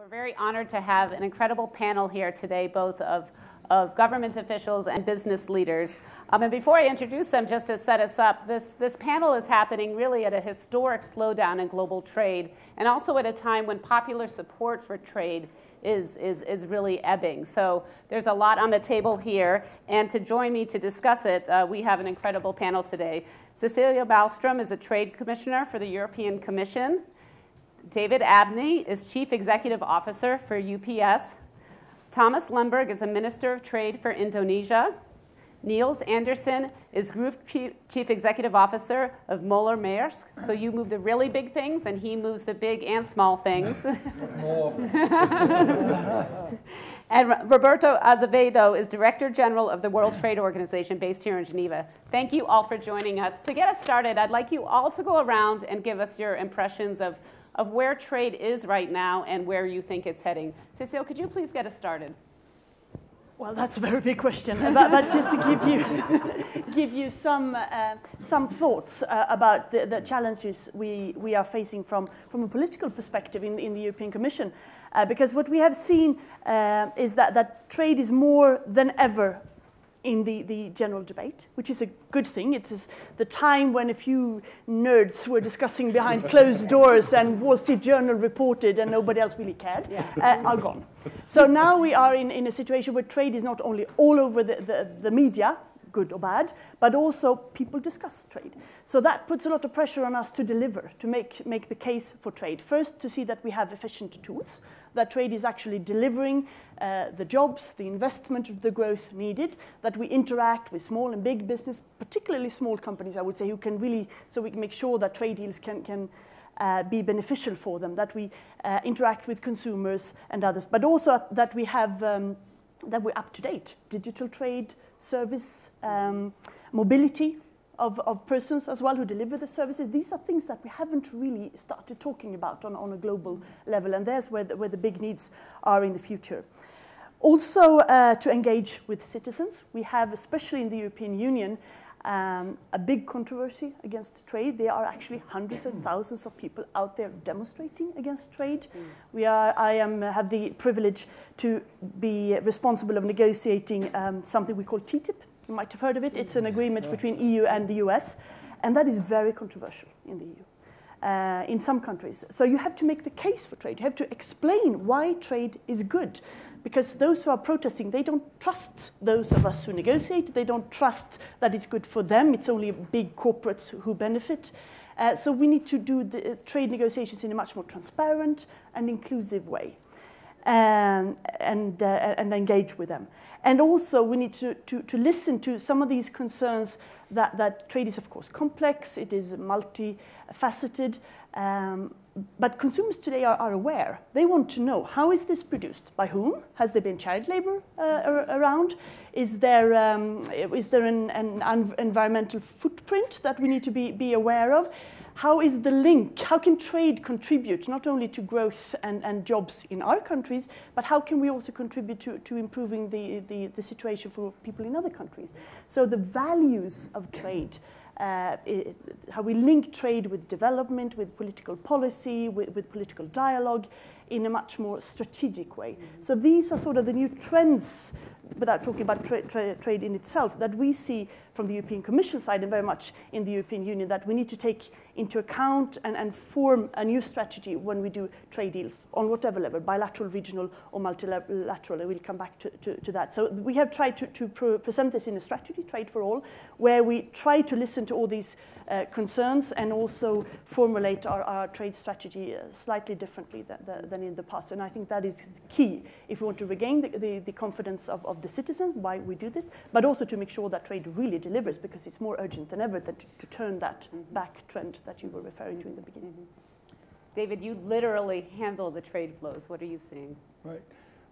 We're very honored to have an incredible panel here today, both of government officials and business leaders. And before I introduce them, just to set us up, this panel is happening really at a historic slowdown in global trade, and also at a time when popular support for trade is really ebbing. So there's a lot on the table here, and to join me to discuss it, we have an incredible panel today. Cecilia Malmström is a trade commissioner for the European Commission. David Abney is Chief Executive Officer for UPS. Thomas Lemberg is a Minister of Trade for Indonesia. Niels Andersen is Group Chief Executive Officer of Moller Maersk. So you move the really big things, and he moves the big and small things. And Roberto Azevedo is Director General of the World Trade Organization based here in Geneva. Thank you all for joining us. To get us started, I'd like you all to go around and give us your impressions of where trade is right now and where you think it's heading. Cecile, could you please get us started? Well, that's a very big question, but just to give you some thoughts about the challenges we are facing from a political perspective in the European Commission, because what we have seen is that trade is more than ever in the general debate, which is a good thing. It's the time when a few nerds were discussing behind closed doors and Wall Street Journal reported and nobody else really cared, are gone. So now we are in a situation where trade is not only all over the media, good or bad, but also people discuss trade. So that puts a lot of pressure on us to deliver, to make the case for trade. First, to see that we have efficient tools, that trade is actually delivering the jobs, the investment, the growth needed, that we interact with small and big business, particularly small companies, I would say, who can really, so we can make sure that trade deals can be beneficial for them, that we interact with consumers and others, but also that we have, that we're up to date. Digital trade, service, mobility of persons as well who deliver the services. These are things that we haven't really started talking about on a global level, and there's where the big needs are in the future. Also, to engage with citizens. We have, especially in the European Union, a big controversy against trade. There are actually hundreds of thousands of people out there demonstrating against trade. I have the privilege to be responsible of negotiating something we call TTIP. You might have heard of it. It's an agreement between EU and the US, and that is very controversial in the EU, in some countries. So you have to make the case for trade. You have to explain why trade is good, because those who are protesting, they don't trust those of us who negotiate. They don't trust that it's good for them. It's only big corporates who benefit. So we need to do the trade negotiations in a much more transparent and inclusive way, and engage with them. And also we need to listen to some of these concerns that trade is, of course, complex. It is multifaceted. But consumers today are aware. They want to know, how is this produced? By whom? Has there been child labor around? Is there an environmental footprint that we need to be aware of? How is the link? How can trade contribute not only to growth and jobs in our countries, but how can we also contribute to improving the situation for people in other countries? So the values of trade, how we link trade with development, with political policy, with political dialogue in a much more strategic way. So these are sort of the new trends, without talking about trade in itself, that we see from the European Commission side and very much in the European Union, that we need to take into account and form a new strategy when we do trade deals on whatever level, bilateral, regional, or multilateral, and we'll come back to that. So we have tried to present this in a strategy, Trade for All, where we try to listen to all these concerns and also formulate our trade strategy slightly differently than in the past. And I think that is key if we want to regain the confidence of the citizen, why we do this, but also to make sure that trade really delivers, because it's more urgent than ever to turn that back trend that you were referring to in the beginning. David, you literally handle the trade flows. What are you seeing? Right.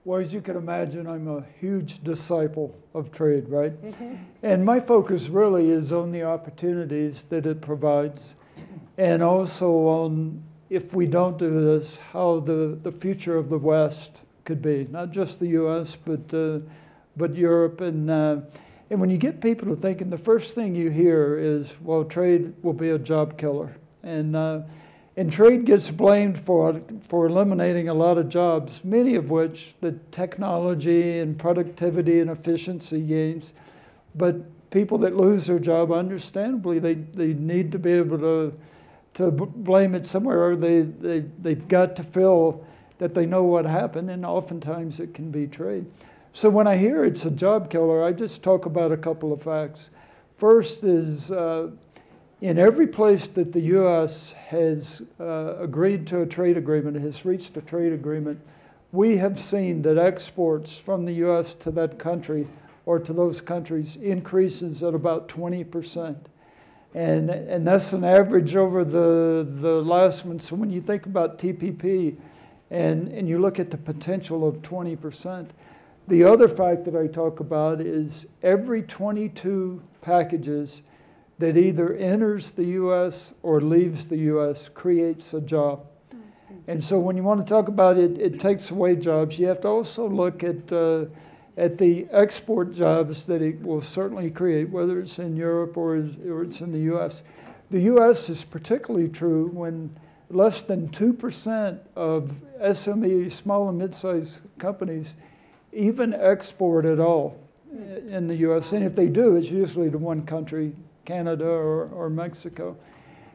Well, as you can imagine, I'm a huge disciple of trade, right? And my focus really is on the opportunities that it provides, and also on, if we don't do this, how the future of the West could be, not just the U.S., but Europe. And when you get people to thinking, the first thing you hear is, well, trade will be a job killer. And And trade gets blamed for eliminating a lot of jobs, many of which the technology and productivity and efficiency gains. But people that lose their job, understandably, they need to be able to blame it somewhere, or they've got to feel that they know what happened, and oftentimes it can be trade. So when I hear it's a job killer, I just talk about a couple of facts. First is, in every place that the U.S. has agreed to a trade agreement, has reached a trade agreement, we have seen that exports from the U.S. to that country or to those countries increases at about 20%. And that's an average over the last one. So when you think about TPP and you look at the potential of 20%, the other fact that I talk about is every 22 packages that either enters the U.S. or leaves the U.S. creates a job. And so when you want to talk about it, it takes away jobs. You have to also look at the export jobs that it will certainly create, whether it's in Europe or it's in the U.S. The U.S. is particularly true when less than 2% of SME, small and mid-sized companies, even export at all in the U.S. And if they do, it's usually to one country, Canada or Mexico.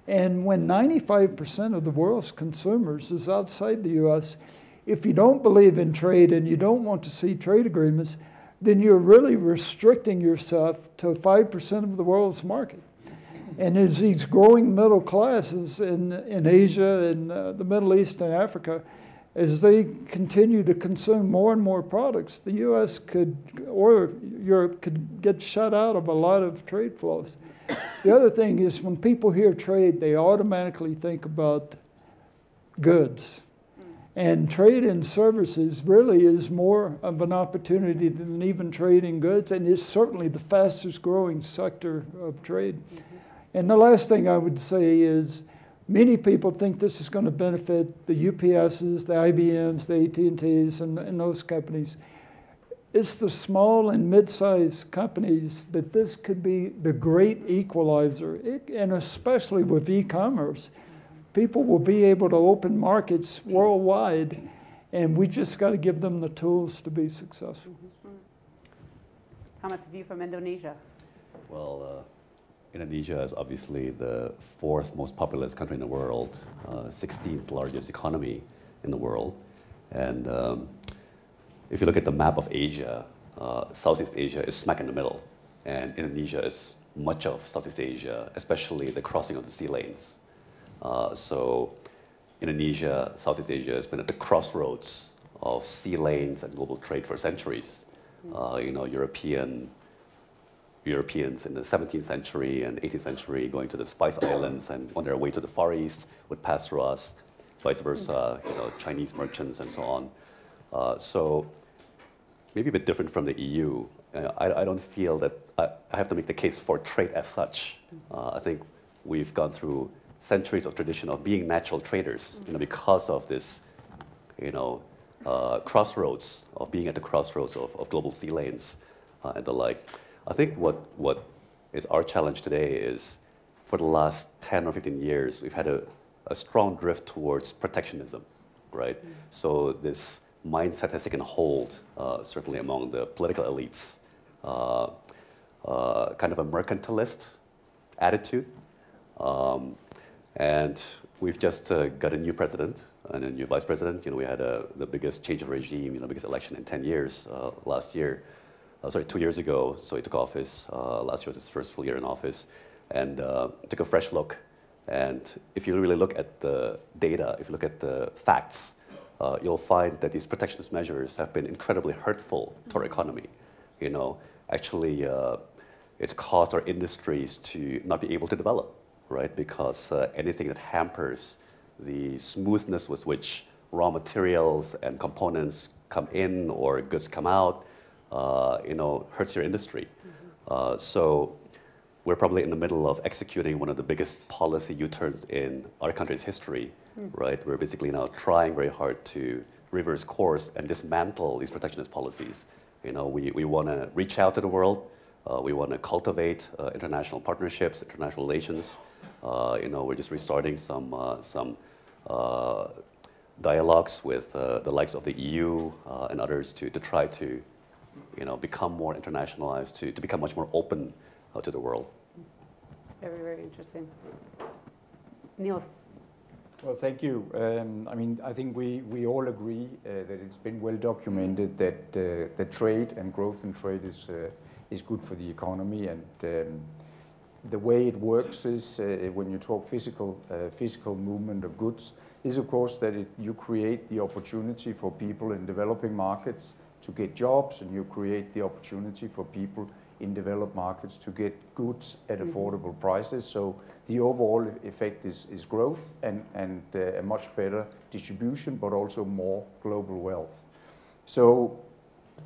And when 95% of the world's consumers is outside the U.S., if you don't believe in trade and you don't want to see trade agreements, then you're really restricting yourself to 5% of the world's market. And as these growing middle classes in Asia and the Middle East and Africa, as they continue to consume more and more products, the U.S. could, or Europe could get shut out of a lot of trade flows. The other thing is when people hear trade, they automatically think about goods. And trade in services really is more of an opportunity than even trade in goods, and is certainly the fastest growing sector of trade. And the last thing I would say is many people think this is going to benefit the UPSs, the IBMs, the AT&Ts, and those companies. It's the small and mid-sized companies that this could be the great equalizer, and especially with e-commerce. People will be able to open markets worldwide, and we just got to give them the tools to be successful. Thomas, a view from Indonesia. Well, Indonesia is obviously the 4th most populous country in the world, 16th largest economy in the world. And if you look at the map of Asia, Southeast Asia is smack in the middle. And Indonesia is much of Southeast Asia, especially the crossing of the sea lanes. So Indonesia, Southeast Asia has been at the crossroads of sea lanes and global trade for centuries. Europeans in the 17th century and 18th century going to the Spice Islands and on their way to the Far East would pass through us, vice versa, Chinese merchants and so on. So maybe a bit different from the EU. I don't feel that I have to make the case for trade as such. I think we've gone through centuries of tradition of being natural traders, because of this, crossroads, of being at the crossroads of global sea lanes and the like. I think what is our challenge today is, for the last 10 or 15 years, we've had a strong drift towards protectionism, right? So this mindset has taken hold, certainly among the political elites, kind of a mercantilist attitude. And we've just got a new president and a new vice president. We had the biggest change of regime, biggest election in 10 years last year. 2 years ago, so he took office. Last year was his first full year in office, and took a fresh look. And if you really look at the data, if you look at the facts, you'll find that these protectionist measures have been incredibly hurtful to our economy. Actually, it's caused our industries to not be able to develop, right? Because anything that hampers the smoothness with which raw materials and components come in or goods come out, hurts your industry. So we're probably in the middle of executing one of the biggest policy U-turns in our country's history, right? We're basically now trying very hard to reverse course and dismantle these protectionist policies. We want to reach out to the world. We want to cultivate international partnerships, international relations. We're just restarting some dialogues with the likes of the EU and others to try to, become more internationalized, to become much more open to the world. Very, very interesting. Niels. Well, thank you. I think we all agree that it's been well documented that the trade and growth in trade is good for the economy, and the way it works is when you talk physical movement of goods is of course that you create the opportunity for people in developing markets to get jobs, and you create the opportunity for people in developed markets to get goods at affordable prices. So the overall effect is growth and a much better distribution, but also more global wealth. So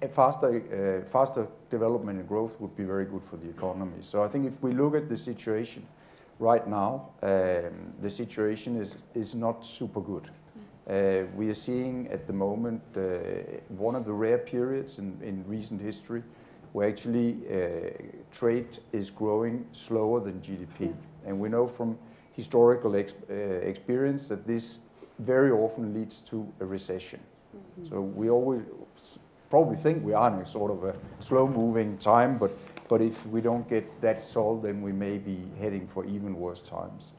a faster development and growth would be very good for the economy. So I think if we look at the situation right now, the situation is not super good. We are seeing at the moment one of the rare periods in recent history where actually trade is growing slower than GDP. Yes. And we know from historical experience that this very often leads to a recession. So we always probably think we are in a sort of a slow-moving time, but if we don't get that solved, then we may be heading for even worse times.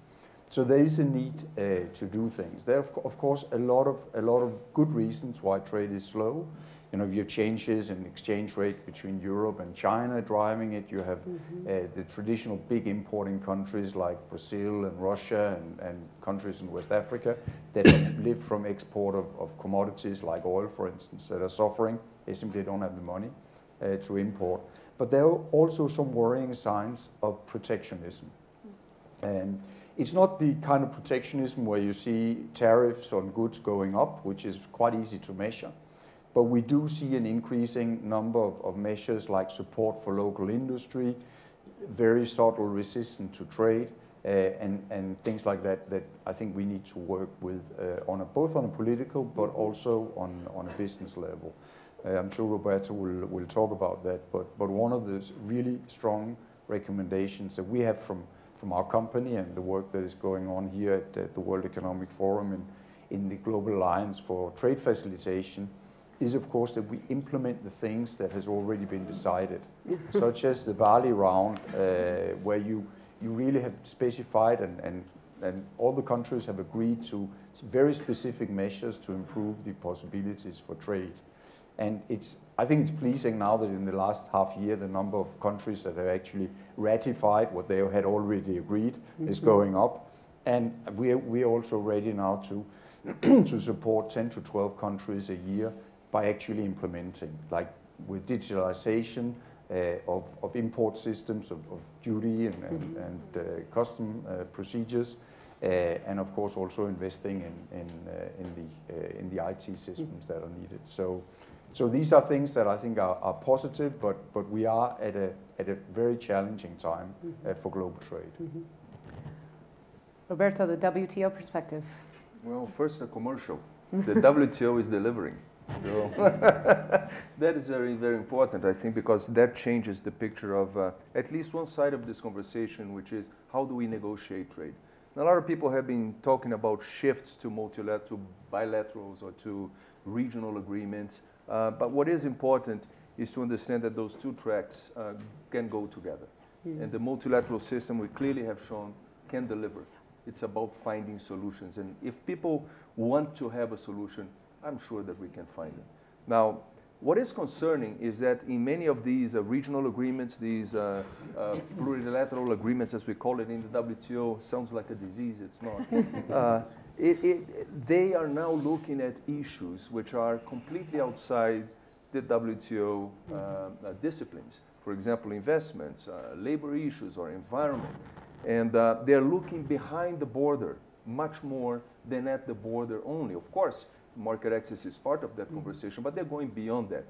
So there is a need to do things. There are, of course, a lot of good reasons why trade is slow. You have changes in exchange rate between Europe and China driving it. You have the traditional big importing countries like Brazil and Russia and countries in West Africa that live from export of commodities like oil, for instance, that are suffering. They simply don't have the money to import. But there are also some worrying signs of protectionism. And it's not the kind of protectionism where you see tariffs on goods going up, which is quite easy to measure. But we do see an increasing number of measures like support for local industry, very subtle resistance to trade, and things like that that I think we need to work with both on a political but also on a business level. I'm sure Roberto will talk about that, but one of the really strong recommendations that we have from our company and the work that is going on here at the World Economic Forum and in the Global Alliance for Trade Facilitation is of course that we implement the things that has already been decided, such as the Bali round, where you really have specified and all the countries have agreed to very specific measures to improve the possibilities for trade. And I think it's pleasing now that in the last half year, the number of countries that have actually ratified what they had already agreed is going up. And we are also ready now to support 10 to 12 countries a year by actually implementing, like with digitalization of import systems, of duty and custom procedures, and of course also investing in the IT systems that are needed. So these are things that I think are positive, but we are at a very challenging time for global trade. Roberto, the WTO perspective. Well, first a commercial. The WTO is delivering. So that is very, very important, I think, because that changes the picture of at least one side of this conversation, which is how do we negotiate trade? And a lot of people have been talking about shifts to multilateral, bilaterals, or to regional agreements. But what is important is to understand that those two tracks can go together. And the multilateral system we clearly have shown can deliver. It's about finding solutions. And if people want to have a solution, I'm sure that we can find it. Now, what is concerning is that in many of these regional agreements, these plurilateral agreements, as we call it in the WTO, sounds like a disease, it's not. They are now looking at issues which are completely outside the WTO disciplines. For example, investments, labor issues, or environment. And they're looking behind the border much more than at the border only. Of course, market access is part of that conversation, but they're going beyond that.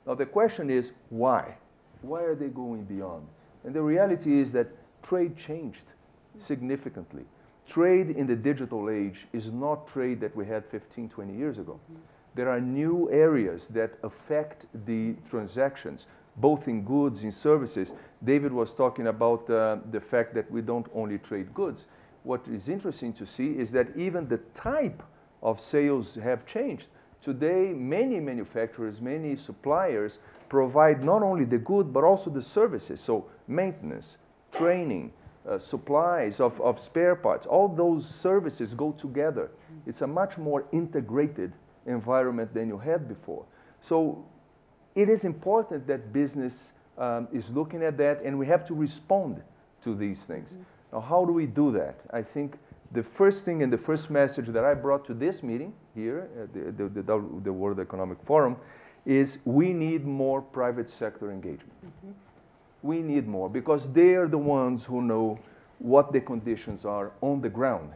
Now the question is, why? Why are they going beyond? And the reality is that trade changed significantly. Trade in the digital age is not trade that we had 15, 20 years ago. There are new areas that affect the transactions, both in goods, in services. David was talking about the fact that we don't only trade goods. what is interesting to see is that even the type of sales have changed. Today, many manufacturers, many suppliers provide not only the good, but also the services. So maintenance, training, supplies of spare parts, all those services go together. It's a much more integrated environment than you had before. So it is important that business is looking at that, and we have to respond to these things. Now, how do we do that? I think the first thing and the first message that I brought to this meeting here at the World Economic Forum is we need more private sector engagement. We need more, because they are the ones who know what the conditions are on the ground.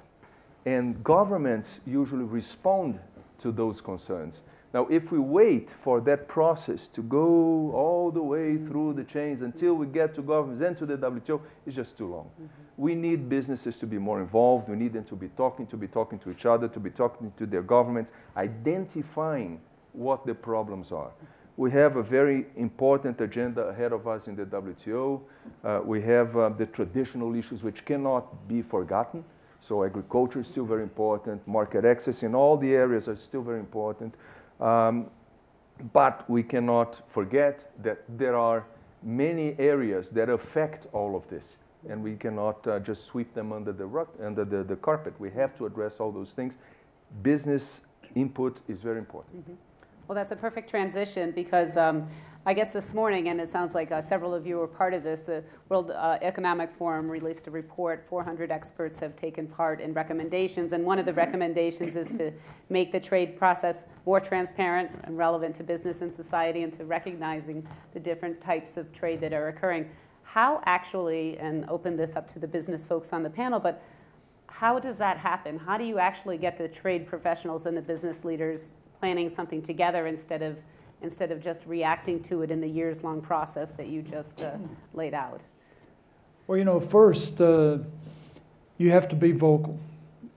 And governments usually respond to those concerns. Now, if we wait for that process to go all the way through the chains until we get to governments and to the WTO, it's just too long. We need businesses to be more involved. We need them to be talking to each other, to be talking to their governments, identifying what the problems are. We have a very important agenda ahead of us in the WTO. We have the traditional issues which cannot be forgotten. So agriculture is still very important. Market access in all the areas are still very important. But we cannot forget that there are many areas that affect all of this. And we cannot just sweep them under the rug, under the carpet. We have to address all those things. Business input is very important. Well, that's a perfect transition, because I guess this morning, and it sounds like several of you were part of this, the World Economic Forum released a report. 400 experts have taken part in recommendations, and one of the recommendations is to make the trade process more transparent and relevant to business and society, and to recognizing the different types of trade that are occurring. How actually, and open this up to the business folks on the panel, but how does that happen? How do you actually get the trade professionals and the business leaders planning something together instead of just reacting to it in the years-long process that you just laid out? Well, you know, first, you have to be vocal.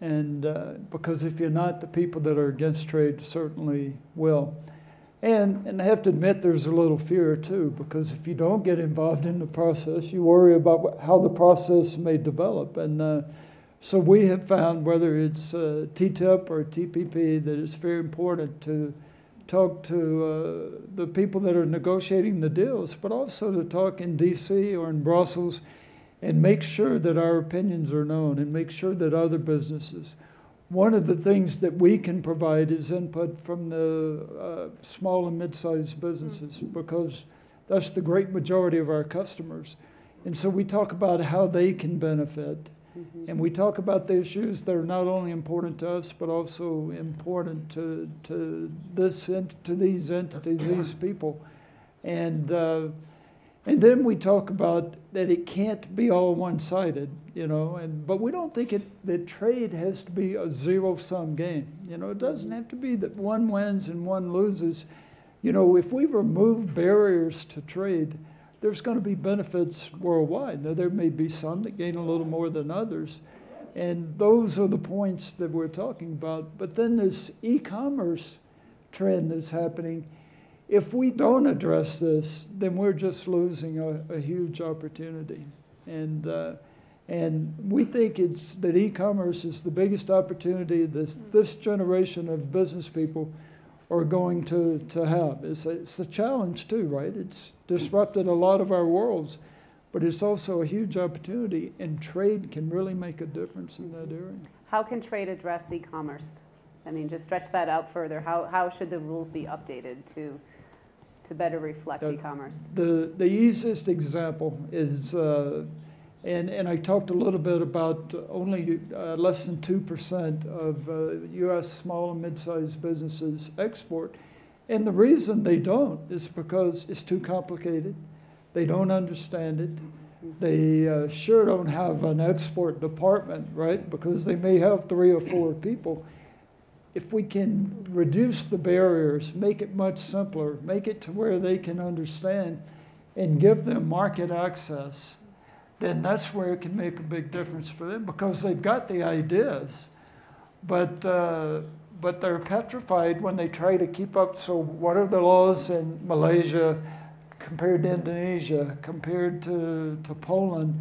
And because if you're not, the people that are against trade certainly will. And I have to admit there's a little fear too, because if you don't get involved in the process, you worry about how the process may develop. And so we have found, whether it's TTIP or TPP, that it's very important to talk to the people that are negotiating the deals, but also to talk in DC or in Brussels and make sure that our opinions are known and make sure that other businesses. One of the things that we can provide is input from the small and mid-sized businesses, because that's the great majority of our customers. And so we talk about how they can benefit. And we talk about the issues that are not only important to us, but also important to these entities, these people. And then we talk about that it can't be all one-sided, you know. But we don't think that trade has to be a zero-sum game. You know, it doesn't have to be that one wins and one loses. You know, if we remove barriers to trade, there's going to be benefits worldwide. Now, there may be some that gain a little more than others, and those are the points that we're talking about. But then this e-commerce trend that's happening, if we don't address this, then we're just losing a huge opportunity. And we think that e-commerce is the biggest opportunity this generation of business people are going to have. It's a challenge too, right? It's disrupted a lot of our worlds, but it's also a huge opportunity, and trade can really make a difference in that area. How can trade address e-commerce? I mean, just stretch that out further. How should the rules be updated to better reflect e-commerce? The easiest example is, and I talked a little bit about only less than 2% of U.S. small and mid-sized businesses export. And the reason they don't is because it's too complicated. They don't understand it. They sure don't have an export department, right? Because they may have 3 or 4 people. If we can reduce the barriers, make it much simpler, make it to where they can understand and give them market access, then that's where it can make a big difference for them, because they've got the ideas, but they're petrified when they try to keep up. So what are the laws in Malaysia compared to Indonesia, compared to Poland?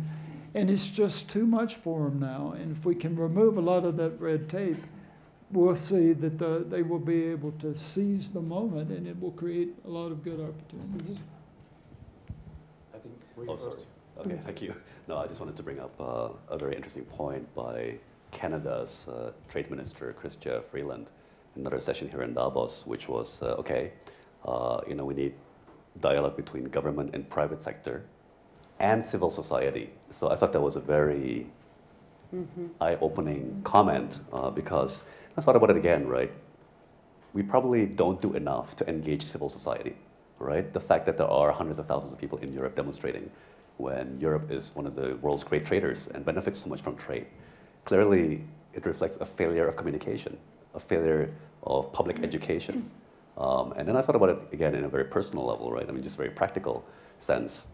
And it's just too much for them now. And if we can remove a lot of that red tape, we'll see that they will be able to seize the moment, and it will create a lot of good opportunities. I think. Oh, sorry. Okay, thank you. No, I just wanted to bring up a very interesting point by Canada's Trade Minister, Chrystia Freeland, in another session here in Davos, which was, we need dialogue between government and private sector and civil society. So I thought that was a very eye-opening comment because I thought about it again, right? We probably don't do enough to engage civil society, right? The fact that there are hundreds of thousands of people in Europe demonstrating when Europe is one of the world's great traders and benefits so much from trade. Clearly, it reflects a failure of communication, a failure of public education. And then I thought about it again in a very personal level, right? I mean, just very practical sense.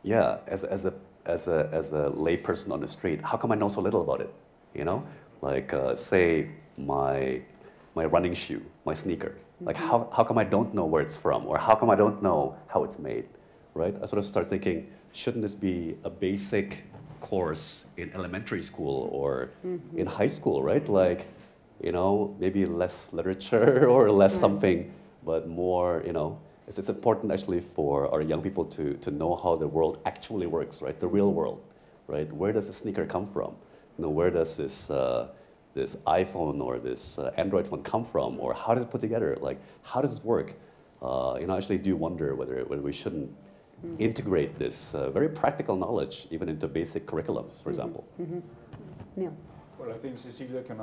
Yeah, as a lay person on the street, how come I know so little about it? You know, like say my running shoe, my sneaker. Like how come I don't know where it's from, or how come I don't know how it's made, right? I sort of start thinking, shouldn't this be a basic course in elementary school or in high school, right? Like, you know, maybe less literature or less something, but more, you know, it's important actually for our young people to know how the world actually works, right? The real world, right? Where does the sneaker come from? You know, where does this iPhone or this Android phone come from? Or how does it put together? Like, how does it work? I actually do wonder whether we shouldn't integrate this very practical knowledge even into basic curriculums, for example. Neil. Well, I think Cecilia can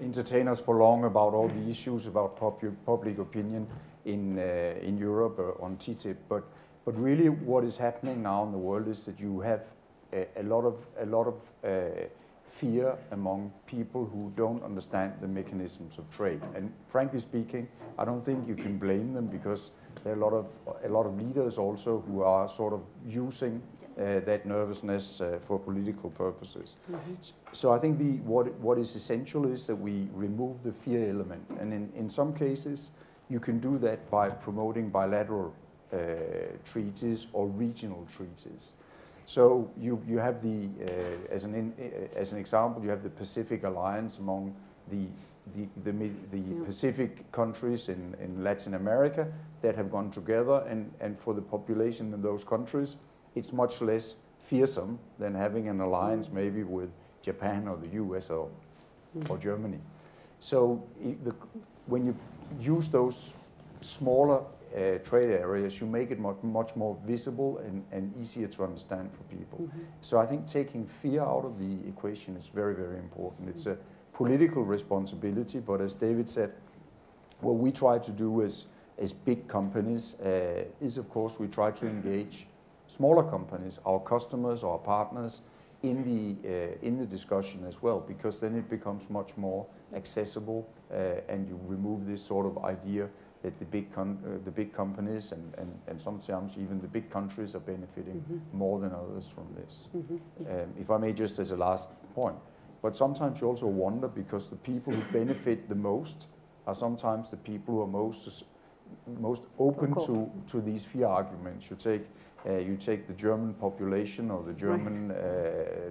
entertain us for long about all the issues about public opinion in Europe on TTIP, but really what is happening now in the world is that you have a lot of fear among people who don't understand the mechanisms of trade. And frankly speaking, I don't think you can blame them, because there are a lot of leaders also who are sort of using that nervousness for political purposes. So I think what is essential is that we remove the fear element, and in some cases you can do that by promoting bilateral treaties or regional treaties. So you have as an example, you have the Pacific Alliance among the Pacific countries in Latin America that have gone together, and for the population in those countries, it's much less fearsome than having an alliance maybe with Japan or the US or Germany. So when you use those smaller trade areas, you make it much more visible and easier to understand for people. So I think taking fear out of the equation is very, very important. It's a political responsibility, but as David said, what we try to do as big companies is, of course, we try to engage smaller companies, our customers, our partners, in the discussion as well, because then it becomes much more accessible, and you remove this sort of idea that the big companies and sometimes even the big countries are benefiting more than others from this. If I may, just as a last point, but sometimes you also wonder, because the people who benefit the most are sometimes the people who are most open to these fear arguments. You take the German population or the German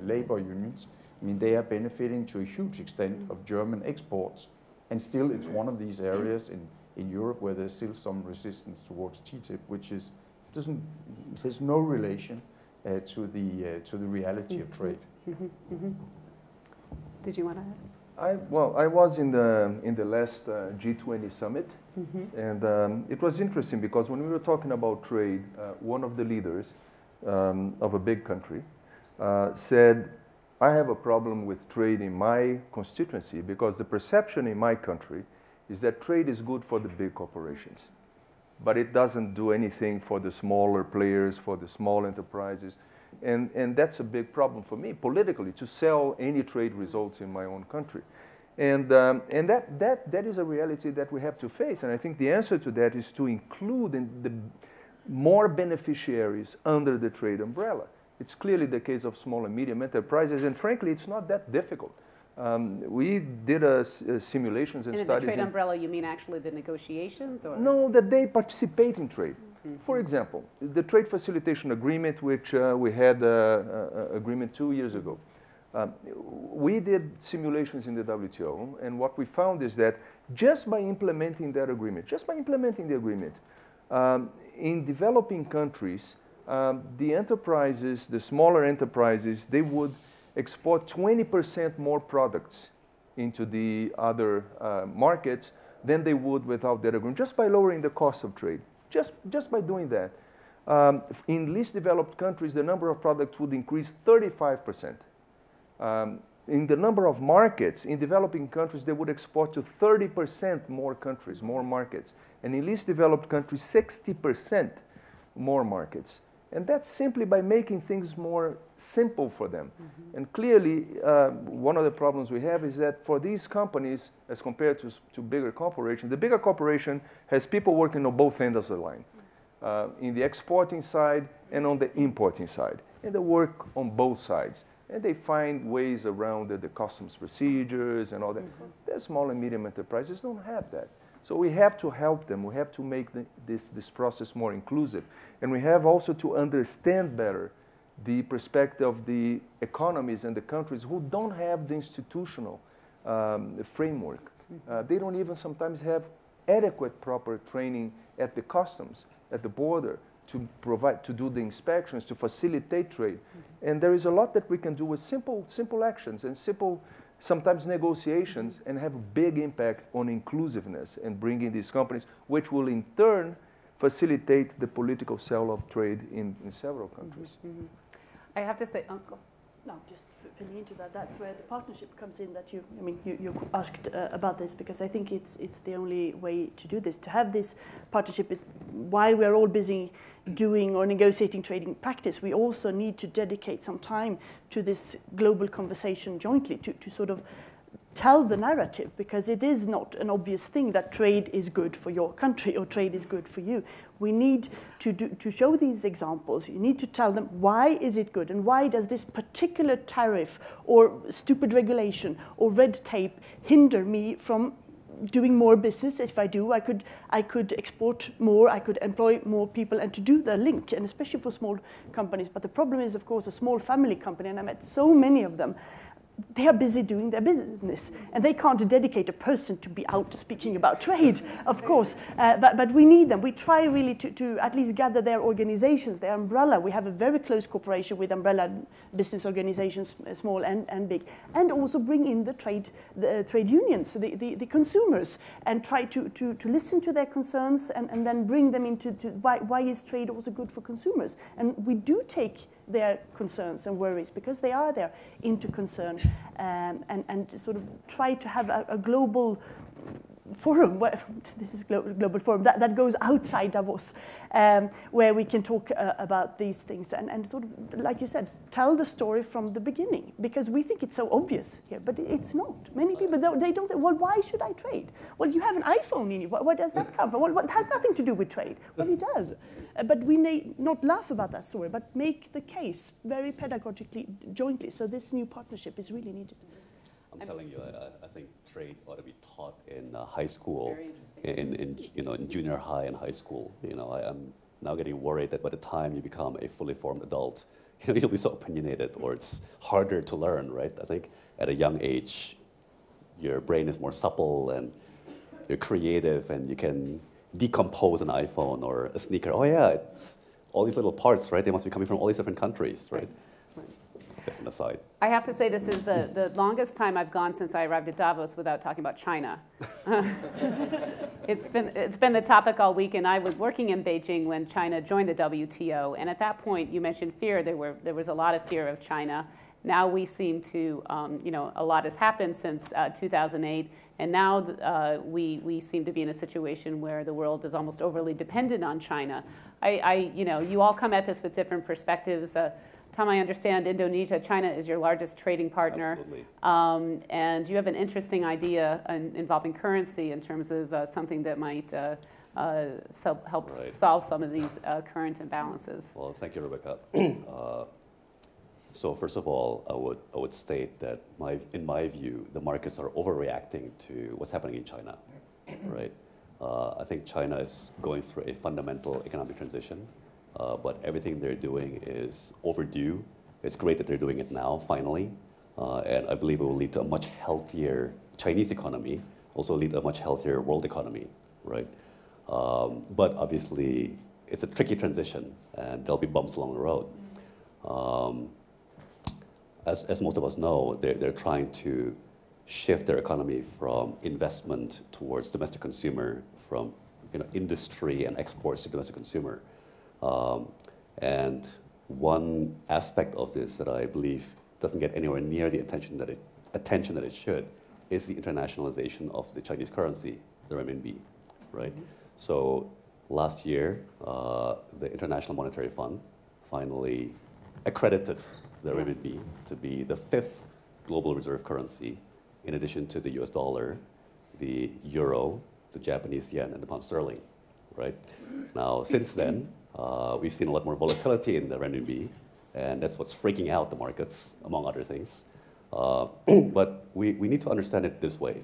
labor unions. I mean, they are benefiting to a huge extent of German exports, and still it's one of these areas in Europe where there's still some resistance towards TTIP, which there's no relation to the reality of trade. Did you want to add? I was in the last G20 summit, and it was interesting because when we were talking about trade, one of the leaders of a big country said, I have a problem with trade in my constituency because the perception in my country is that trade is good for the big corporations, but it doesn't do anything for the smaller players, for the small enterprises. And that's a big problem for me politically, to sell any trade results in my own country. And that is a reality that we have to face. And I think the answer to that is to include the more beneficiaries under the trade umbrella. It's clearly the case of small and medium enterprises, and frankly, it's not that difficult. We did simulations and studies. In the trade umbrella, you mean actually the negotiations? Or? No, that they participate in trade. For example, the trade facilitation agreement, which we had agreement 2 years ago. We did simulations in the WTO, and what we found is that just by implementing that agreement, in developing countries, the enterprises, the smaller enterprises, they would export 20% more products into the other markets than they would without that agreement, just by lowering the cost of trade, just by doing that. In least developed countries, the number of products would increase 35%. In the number of markets, in developing countries, they would export to 30% more countries, more markets. And in least developed countries, 60% more markets. And that's simply by making things more simple for them. And clearly, one of the problems we have is that for these companies, as compared to bigger corporations, the bigger corporation has people working on both ends of the line, in the exporting side and on the importing side. And they work on both sides. And they find ways around the customs procedures and all that. The small and medium enterprises don't have that. So we have to help them. We have to make this process more inclusive. And we have also to understand better the perspective of the economies and the countries who don't have the institutional framework. They don't even sometimes have adequate proper training at the customs, at the border, to do the inspections, to facilitate trade. And there is a lot that we can do with simple actions and simple, sometimes negotiations, and have a big impact on inclusiveness and bringing these companies, which will in turn facilitate the political cell of trade in several countries. I have to say, Uncle. No, just filling into that, that's where the partnership comes in that you asked about this, because I think it's the only way to do this, to have this partnership. While we're all busy doing or negotiating trading practice, we also need to dedicate some time to this global conversation jointly to sort of tell the narrative, because it is not an obvious thing that trade is good for your country or trade is good for you. We need to show these examples. You need to tell them why is it good and why does this particular tariff or stupid regulation or red tape hinder me from doing more business. If I do, I could export more, I could employ more people, and to do the link, and especially for small companies. But the problem is, of course, a small family company, and I met so many of them. They are busy doing their business, and they can't dedicate a person to be out speaking about trade, of course. But we need them. We try really to at least gather their organizations, their umbrella. We have a very close cooperation with umbrella business organizations, small and big, and also bring in the trade unions, the consumers, and try to listen to their concerns and then bring them into why is trade also good for consumers. And we do take their concerns and worries, because they are there, into concern, and sort of try to have a global forum, this is global forum, that goes outside Davos, where we can talk about these things and sort of, like you said, tell the story from the beginning, because we think it's so obvious here, but it's not. Many people, they don't say, well, why should I trade? Well, you have an iPhone in you. Where does that come from? Well, it has nothing to do with trade. Well, it does. But we may not laugh about that story, but make the case very pedagogically, jointly. So this new partnership is really needed. I'm telling you, I think trade ought to be taught in high school, in junior high and high school. I'm now getting worried that by the time you become a fully formed adult, you'll be so opinionated, or it's harder to learn, right? I think at a young age, your brain is more supple and you're creative, and you can decompose an iPhone or a sneaker. Oh yeah, it's all these little parts, right? They must be coming from all these different countries, right? Just an aside. I have to say this is the longest time I've gone since I arrived at Davos without talking about China. It's been the topic all week, and I was working in Beijing when China joined the WTO, and at that point you mentioned fear. There was a lot of fear of China. Now we seem to, a lot has happened since 2008, and now we seem to be in a situation where the world is almost overly dependent on China. You all come at this with different perspectives. Tom, I understand Indonesia, China is your largest trading partner. Absolutely. And you have an interesting idea involving currency in terms of something that might help solve some of these current imbalances. Well, thank you, Rebecca. So first of all, I would state that in my view, the markets are overreacting to what's happening in China, right? I think China is going through a fundamental economic transition, but everything they're doing is overdue. It's great that they're doing it now, finally, and I believe it will lead to a much healthier Chinese economy, also lead to a much healthier world economy, right? But obviously, it's a tricky transition, and there'll be bumps along the road. As most of us know, they're trying to shift their economy from investment towards domestic consumer, from industry and exports to domestic consumer. And one aspect of this that I believe doesn't get anywhere near the attention that it should is the internationalization of the Chinese currency, the renminbi, right? So last year, the International Monetary Fund finally accredited the renminbi to be the 5th global reserve currency, in addition to the US dollar, the euro, the Japanese yen, and the pound sterling, right? Now, since then, we've seen a lot more volatility in the renminbi, and that's what's freaking out the markets, among other things. But we need to understand it this way.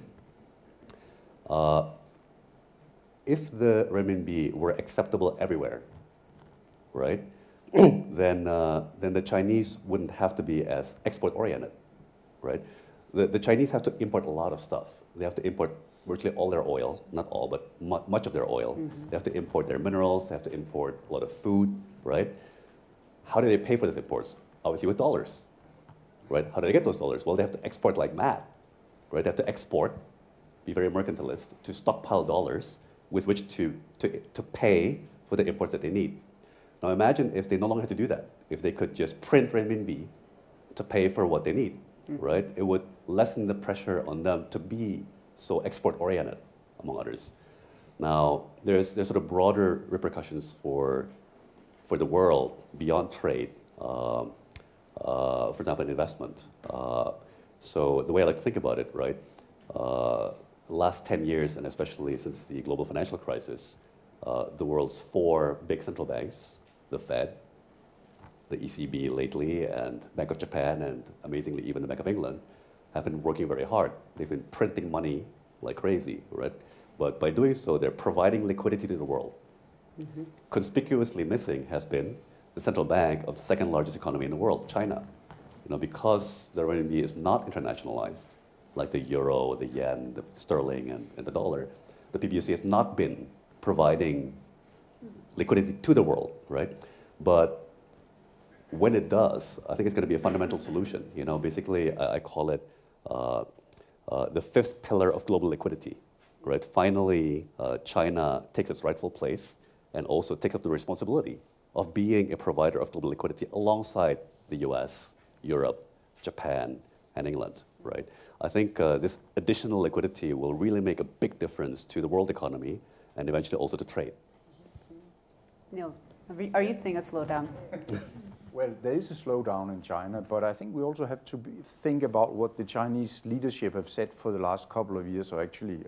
If the renminbi were acceptable everywhere, right, then the Chinese wouldn't have to be as export-oriented, right? The Chinese have to import a lot of stuff. They have to import virtually all their oil, not all, but much of their oil. They have to import their minerals, they have to import a lot of food, right? How do they pay for those imports? Obviously with dollars, right? How do they get those dollars? Well, they have to export like mad, right? They have to export, be very mercantilist, to stockpile dollars with which to pay for the imports that they need. Now imagine if they no longer had to do that, if they could just print renminbi to pay for what they need, right? It would lessen the pressure on them to be so export-oriented, among others. Now, there's sort of broader repercussions for the world beyond trade, for example, in investment. So the way I like to think about it, right, the last 10 years, and especially since the global financial crisis, the world's 4 big central banks, the Fed, the ECB lately, and Bank of Japan, and amazingly even the Bank of England, have been working very hard. They've been printing money like crazy, right? But by doing so, they're providing liquidity to the world. Conspicuously missing has been the central bank of the 2nd largest economy in the world, China. Because the renminbi is not internationalized, like the euro, the yen, the sterling, and the dollar, the PBOC has not been providing liquidity to the world, right? But when it does, I think it's going to be a fundamental solution. Basically, I call it the 5th pillar of global liquidity, right? Finally, China takes its rightful place and also takes up the responsibility of being a provider of global liquidity alongside the US, Europe, Japan, and England, right? I think this additional liquidity will really make a big difference to the world economy and eventually also to trade. Neil, are you seeing a slowdown? Well, there is a slowdown in China, but I think we also have to think about what the Chinese leadership have said for the last couple of years, or actually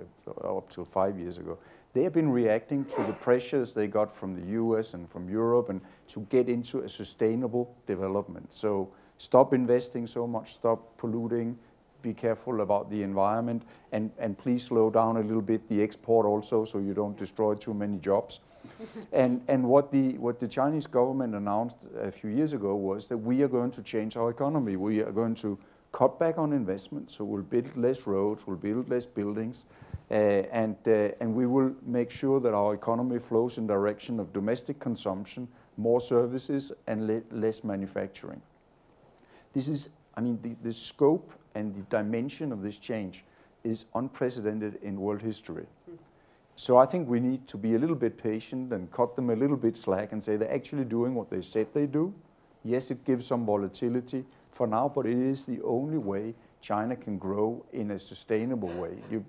up to 5 years ago. They have been reacting to the pressures they got from the US and from Europe, and to get into a sustainable development. So stop investing so much, stop polluting, be careful about the environment, and please slow down a little bit the export also, so you don't destroy too many jobs. And what the Chinese government announced a few years ago was that we are going to change our economy. We are going to cut back on investment, so we'll build less roads, we'll build less buildings, and we will make sure that our economy flows in direction of domestic consumption, more services, and less manufacturing. This is, the scope and the dimension of this change is unprecedented in world history. So I think we need to be a little bit patient and cut them a little bit slack and say they're actually doing what they said they do. Yes, it gives some volatility for now, but it is the only way China can grow in a sustainable way. You've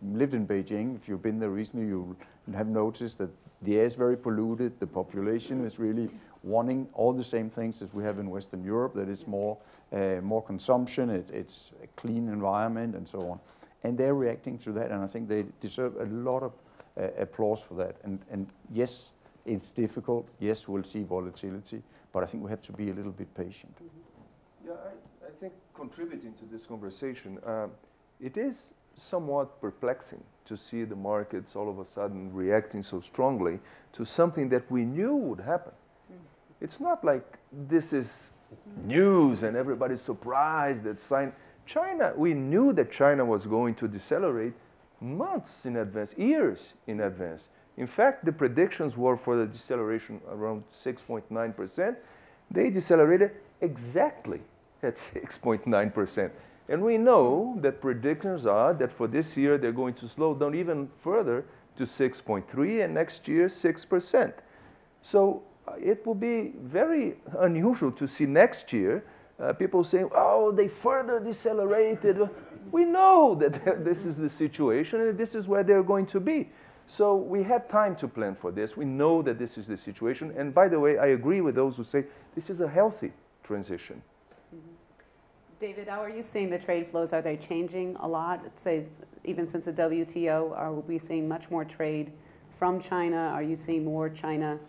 lived in Beijing. If you've been there recently, you have noticed that the air is very polluted. The population is really wanting all the same things as we have in Western Europe, that is more consumption, it's a clean environment, and so on. And they're reacting to that, and I think they deserve a lot of applause for that. And yes, it's difficult. Yes, we'll see volatility, but I think we have to be a little bit patient. Yeah, I think contributing to this conversation, it is somewhat perplexing to see the markets all of a sudden reacting so strongly to something that we knew would happen. It's not like this is news and everybody's surprised that China, we knew that China was going to decelerate months in advance, years in advance. In fact, the predictions were for the deceleration around 6.9%. They decelerated exactly at 6.9%. And we know that predictions are that for this year they're going to slow down even further to 6.3% and next year 6%. So it will be very unusual to see next year people saying, oh, they further decelerated. We know that this is the situation and this is where they're going to be. So we had time to plan for this. We know that this is the situation. And by the way, I agree with those who say this is a healthy transition. David, how are you seeing the trade flows? Are they changing a lot? Say, even since the WTO, are we seeing much more trade from China? Are you seeing more China,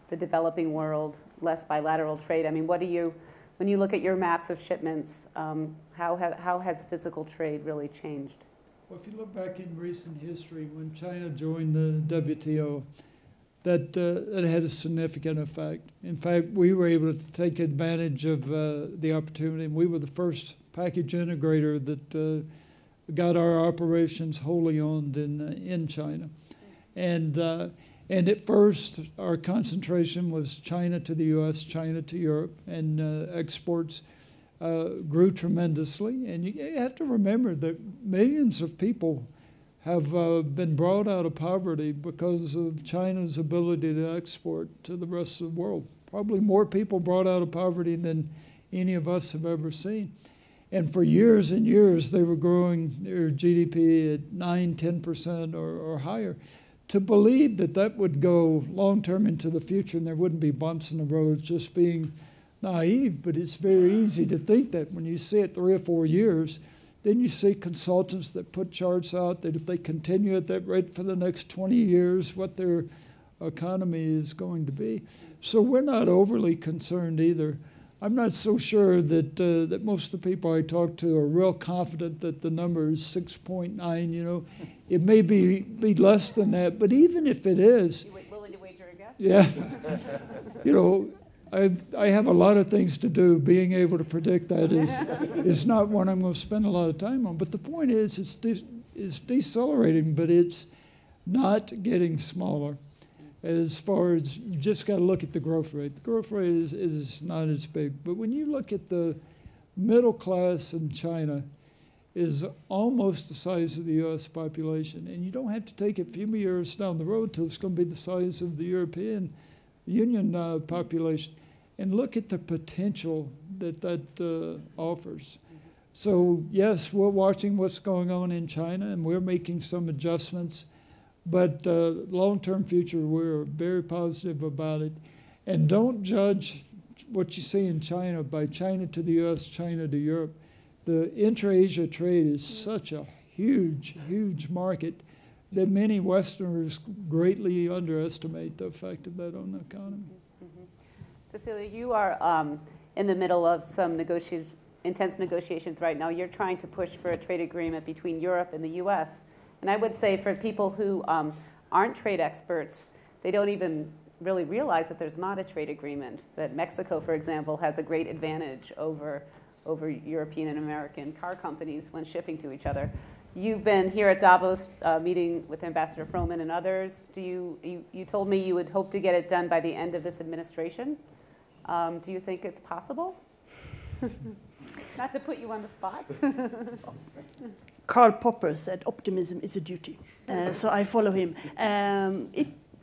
the developing world, less bilateral trade? I mean, what do you, when you look at your maps of shipments, how has physical trade really changed? Well, if you look back in recent history, when China joined the WTO, that had a significant effect. In fact, we were able to take advantage of the opportunity. We were the first package integrator that got our operations wholly owned in China. And at first, our concentration was China to the U.S., China to Europe, and exports grew tremendously. And you have to remember that millions of people have been brought out of poverty because of China's ability to export to the rest of the world. Probably more people brought out of poverty than any of us have ever seen. And for years and years, they were growing their GDP at 9, 10% or higher. To believe that that would go long-term into the future and there wouldn't be bumps in the road, just being naive, but it's very easy to think that when you see it 3 or 4 years. Then you see consultants that put charts out that if they continue at that rate for the next 20 years, what their economy is going to be. So we're not overly concerned either. I'm not so sure that that most of the people I talk to are real confident that the number is 6.9. You know, it may be less than that, but even if it is, You willing to wager a guess? yeah, you know. I have a lot of things to do. Being able to predict that is not one I'm going to spend a lot of time on. But the point is, it's decelerating, but it's not getting smaller. As far as, you just got to look at the growth rate. The growth rate is not as big. But when you look at the middle class in China, is almost the size of the U.S. population. And you don't have to take it a few years down the road till it's going to be the size of the European Union population. And look at the potential that offers. So yes, we're watching what's going on in China and we're making some adjustments, but long-term future, we're very positive about it. And don't judge what you see in China by China to the US, China to Europe. The intra-Asia trade is such a huge, huge market that many Westerners greatly underestimate the effect of that on the economy. Cecilia, you are in the middle of some intense negotiations right now. You're trying to push for a trade agreement between Europe and the U.S. And I would say for people who aren't trade experts, they don't even really realize that there's not a trade agreement, that Mexico, for example, has a great advantage over European and American car companies when shipping to each other. You've been here at Davos meeting with Ambassador Froman and others. You told me you would hope to get it done by the end of this administration. Do you think it's possible? Not to put you on the spot. Karl Popper said optimism is a duty, so I follow him.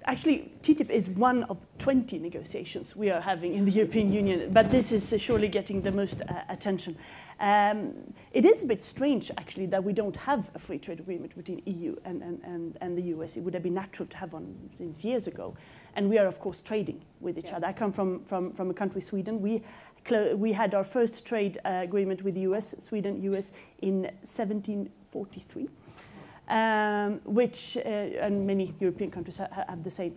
Actually, TTIP is one of 20 negotiations we are having in the European Union, but this is surely getting the most attention. It is a bit strange, actually, that we don't have a free trade agreement between EU and the US. It would have been natural to have one since years ago. And we are, of course, trading with each other. I come from a country, Sweden. We had our first trade agreement with the US, Sweden-US, in 1743. Which, and many European countries have the same.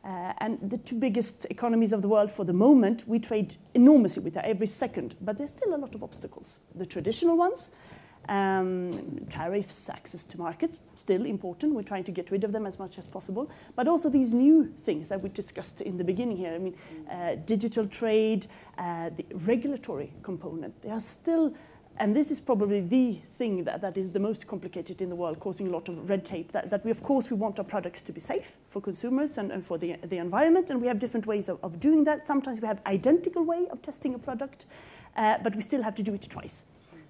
And the two biggest economies of the world for the moment, we trade enormously with that every second, but there's still a lot of obstacles. The traditional ones, Tariffs, access to markets, still important. We're trying to get rid of them as much as possible. But also these new things that we discussed in the beginning here. I mean, digital trade, the regulatory component. They are still, and this is probably the thing that is the most complicated in the world, causing a lot of red tape, that we, of course, we want our products to be safe for consumers and for the environment, and we have different ways of doing that. Sometimes we have identical way of testing a product, but we still have to do it twice.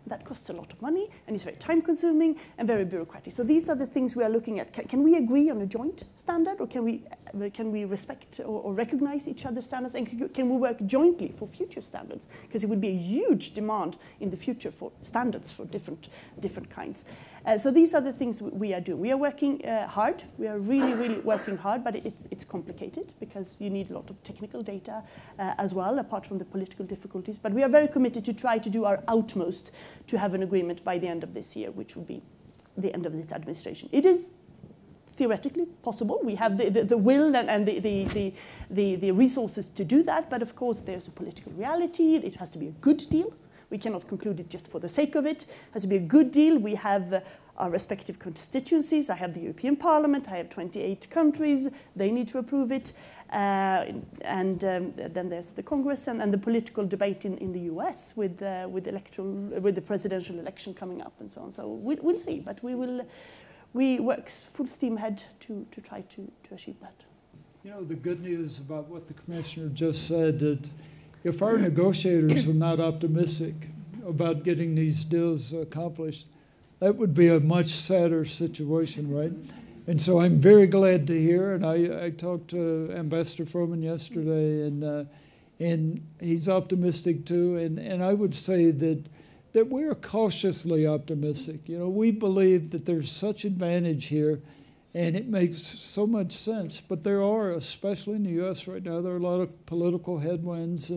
That costs a lot of money, and it's very time-consuming and very bureaucratic. So these are the things we are looking at. Can we agree on a joint standard, or can we respect or recognize each other's standards, and can we work jointly for future standards? Because it would be a huge demand in the future for standards for different kinds. So these are the things we are doing. We are working hard. We are really working hard, but it's complicated because you need a lot of technical data as well, apart from the political difficulties. But we are very committed to try to do our utmost to have an agreement by the end of this year, which would be the end of this administration. It is theoretically possible. We have the will and the resources to do that, but of course there's a political reality. It has to be a good deal. We cannot conclude it just for the sake of it. It has to be a good deal. We have our respective constituencies. I have the European Parliament. I have 28 countries. They need to approve it. Then there's the Congress and the political debate in the US with the presidential election coming up and so on. So we'll see, but we work full steam ahead to try to achieve that. You know, the good news about what the Commissioner just said, that if our negotiators were not optimistic about getting these deals accomplished, that would be a much sadder situation, right? And so I'm very glad to hear, and I talked to Ambassador Froman yesterday, and he's optimistic too, and I would say that we're cautiously optimistic. You know, we believe that there's such advantage here, and it makes so much sense. But there are, especially in the U.S. right now, there are a lot of political headwinds,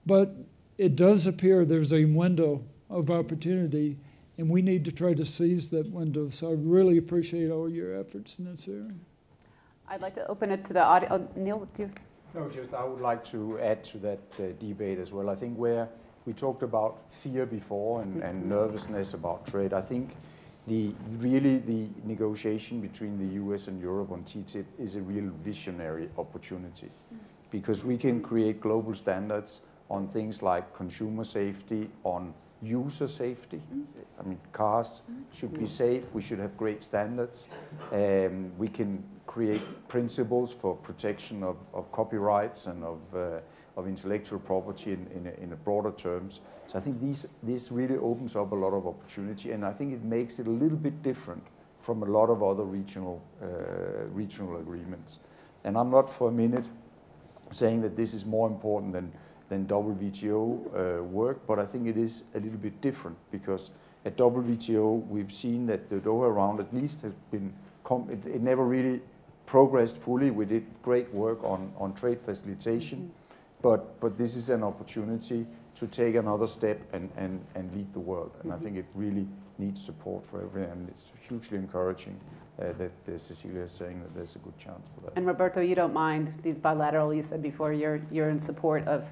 but it does appear there's a window of opportunity, and we need to try to seize that window. So I really appreciate all your efforts in this area. I'd like to open it to the audience. Oh, Neil, do you? No, just I would like to add to that debate as well. I think where we talked about fear before and nervousness about trade, I think really the negotiation between the US and Europe on TTIP is a real visionary opportunity, because we can create global standards on things like consumer safety, on user safety. I mean, cars should be safe. We should have great standards. We can create principles for protection of copyrights and of intellectual property in a broader terms. So I think this really opens up a lot of opportunity, and I think it makes it a little bit different from a lot of other regional agreements. And I'm not for a minute saying that this is more important than WTO work, but I think it is a little bit different, because at WTO we've seen that the Doha round at least has been, it never really progressed fully. We did great work on trade facilitation, but this is an opportunity to take another step and lead the world. And I think it really needs support for everyone, and it's hugely encouraging that Cecilia is saying that there's a good chance for that. And Roberto, you don't mind these bilateral, you said before, you're in support of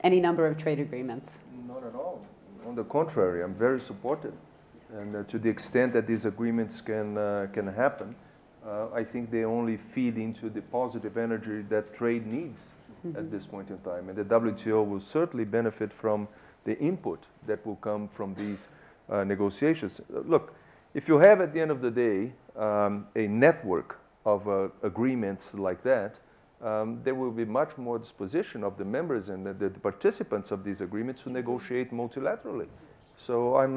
any number of trade agreements? Not at all. On the contrary, I'm very supportive. And to the extent that these agreements can happen, I think they only feed into the positive energy that trade needs at this point in time. And the WTO will certainly benefit from the input that will come from these negotiations. Look, if you have at the end of the day a network of agreements like that, there will be much more disposition of the members and the participants of these agreements to negotiate multilaterally. So I'm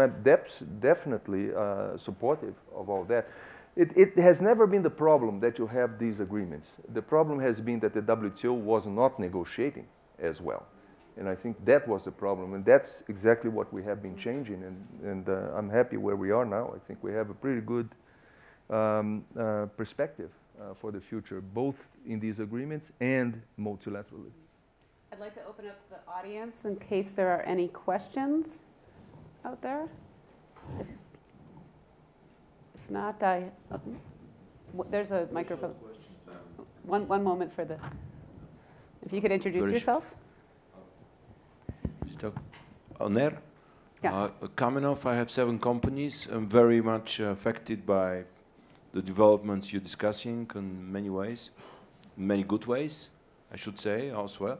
definitely supportive of all that. It has never been the problem that you have these agreements. The problem has been that the WTO was not negotiating as well. And I think that was the problem, and that's exactly what we have been changing, and I'm happy where we are now. I think we have a pretty good perspective for the future, both in these agreements and multilaterally. I'd like to open up to the audience in case there are any questions out there. If not, there's a microphone. One moment for the, if you could introduce yourself. On air? Yeah. Coming off, I have 7 companies. I'm very much affected by the developments you're discussing in many ways, many good ways, I should say, also.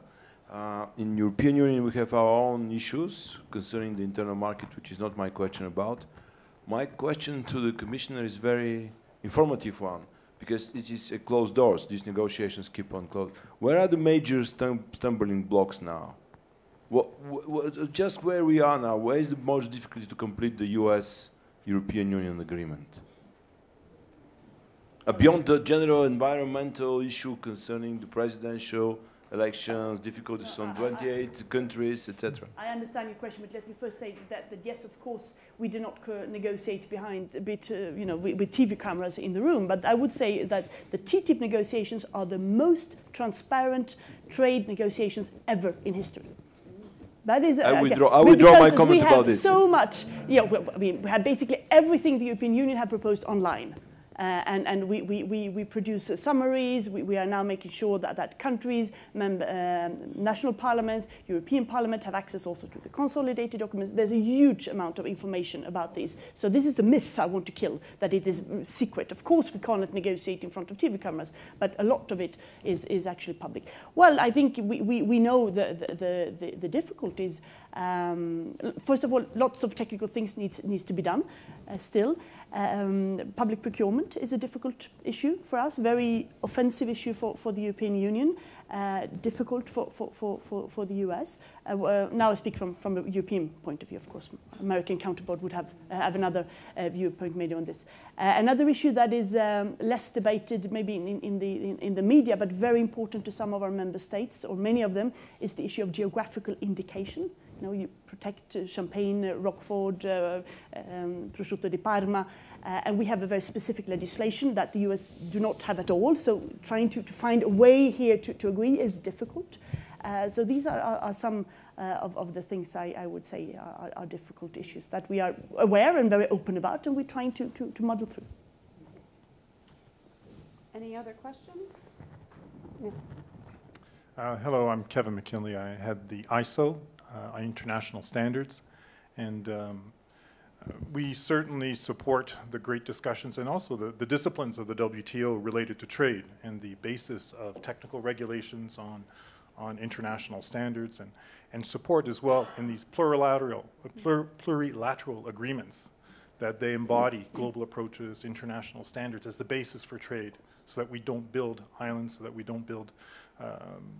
In European Union, we have our own issues concerning the internal market, which is not my question about. My question to the Commissioner is very informative one, because it is a closed doors. These negotiations keep on closed. Where are the major stumbling blocks now? Just where we are now, where is the most difficulty to complete the US-European Union agreement? Beyond the general environmental issue concerning the presidential elections, difficulties on 28 countries, etc. I understand your question, but let me first say that yes, of course, we do not negotiate behind a bit, with TV cameras in the room. But I would say that the TTIP negotiations are the most transparent trade negotiations ever in history. That is, I withdraw my comment about this. So much, we have basically everything the European Union have proposed online. And we produce summaries. We are now making sure that countries, national parliaments, European Parliament have access also to the consolidated documents. There's a huge amount of information about this. So this is a myth I want to kill, that it is secret. Of course, we cannot negotiate in front of TV cameras, but a lot of it is actually public. Well, I think we know the difficulties. First of all, lots of technical things needs to be done still. Public procurement is a difficult issue for us, very offensive issue for the European Union, difficult for the US. Now I speak from a European point of view, of course. American counterpart would have another viewpoint maybe on this. Another issue that is less debated maybe in the media, but very important to some of our member states, or many of them, is the issue of geographical indication. You protect Champagne, Roquefort, Prosciutto di Parma, and we have a very specific legislation that the US do not have at all. So trying to find a way here to agree is difficult. So these are some of the things I would say are difficult issues that we are aware and very open about, and we're trying to muddle through. Any other questions? Yeah. Hello, I'm Kevin McKinley. I head the ISO, international standards, and we certainly support the great discussions and also the disciplines of the WTO related to trade and the basis of technical regulations on international standards, and support as well in these plurilateral agreements that they embody global approaches, international standards as the basis for trade, so that we don't build islands, so that we don't build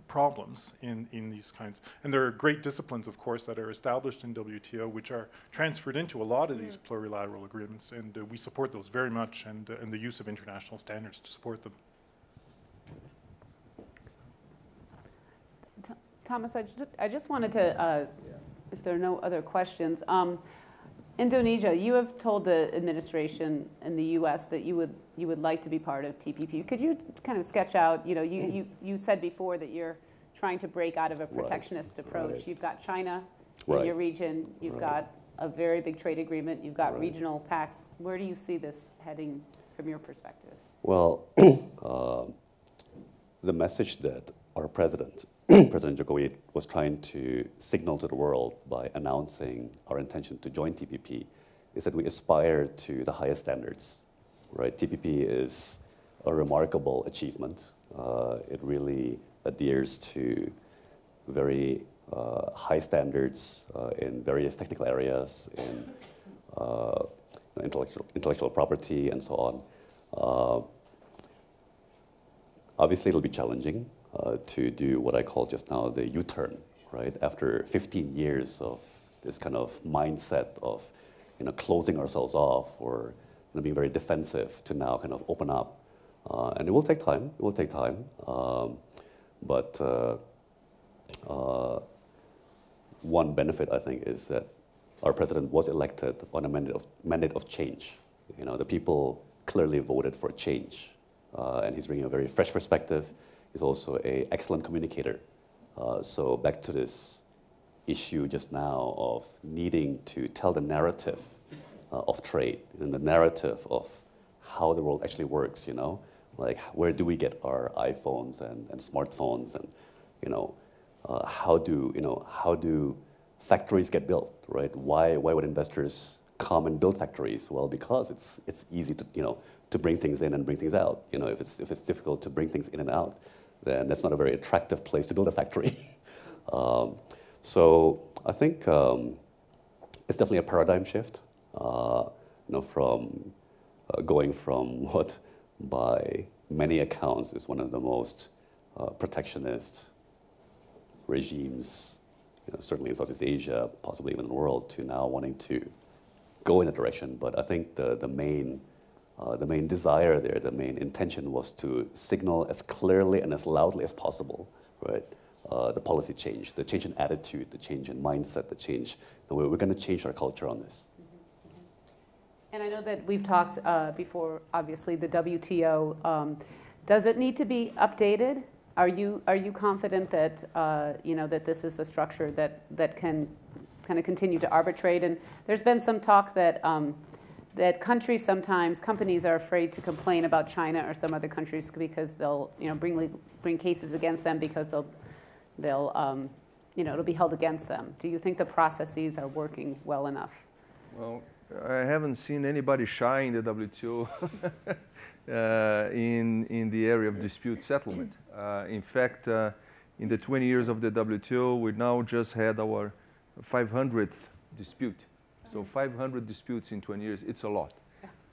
problems in these kinds. And there are great disciplines, of course, that are established in WTO, which are transferred into a lot of these plurilateral agreements, and we support those very much, and the use of international standards to support them. Thomas, I just wanted to, if there are no other questions, Indonesia, you have told the administration in the U.S. that you would like to be part of TPP. Could you kind of sketch out, you said before that you're trying to break out of a protectionist approach. Right. You've got China in your region. You've got a very big trade agreement. You've got regional pacts. Where do you see this heading from your perspective? Well, the message that our president, President Jokowi, was trying to signal to the world by announcing our intention to join TPP is that we aspire to the highest standards, right? TPP is a remarkable achievement. It really adheres to very high standards in various technical areas, in intellectual property and so on. Obviously, it'll be challenging to do what I call just now the U-turn, right? After 15 years of this kind of mindset of closing ourselves off or being very defensive to now kind of open up. And it will take time, it will take time. But one benefit, I think, is that our president was elected on a mandate of change. The people clearly voted for change. And he's bringing a very fresh perspective. He's also an excellent communicator. So back to this issue just now of needing to tell the narrative of trade and the narrative of how the world actually works, like where do we get our iPhones and smartphones, and how do factories get built, right? Why would investors come and build factories? Well, because it's easy to, to bring things in and bring things out. If it's difficult to bring things in and out, then that's not a very attractive place to build a factory. So I think it's definitely a paradigm shift, from going from what by many accounts is one of the most protectionist regimes, certainly in Southeast Asia, possibly even in the world, to now wanting to go in a direction. But I think the main desire there, the main intention was to signal as clearly and as loudly as possible, right? The policy change, the change in attitude, the change in mindset, the change. We're going to change our culture on this. And I know that we've talked before, obviously, the WTO. Does it need to be updated? Are you confident that that this is the structure that can kind of continue to arbitrate? And there's been some talk that that companies are afraid to complain about China or some other countries because they'll bring cases against them because they'll it'll be held against them. Do you think the processes are working well enough? Well, I haven't seen anybody shy in the WTO in the area of dispute settlement. In fact, in the 20 years of the WTO, we now just had our 500th dispute. So 500 disputes in 20 years, it's a lot.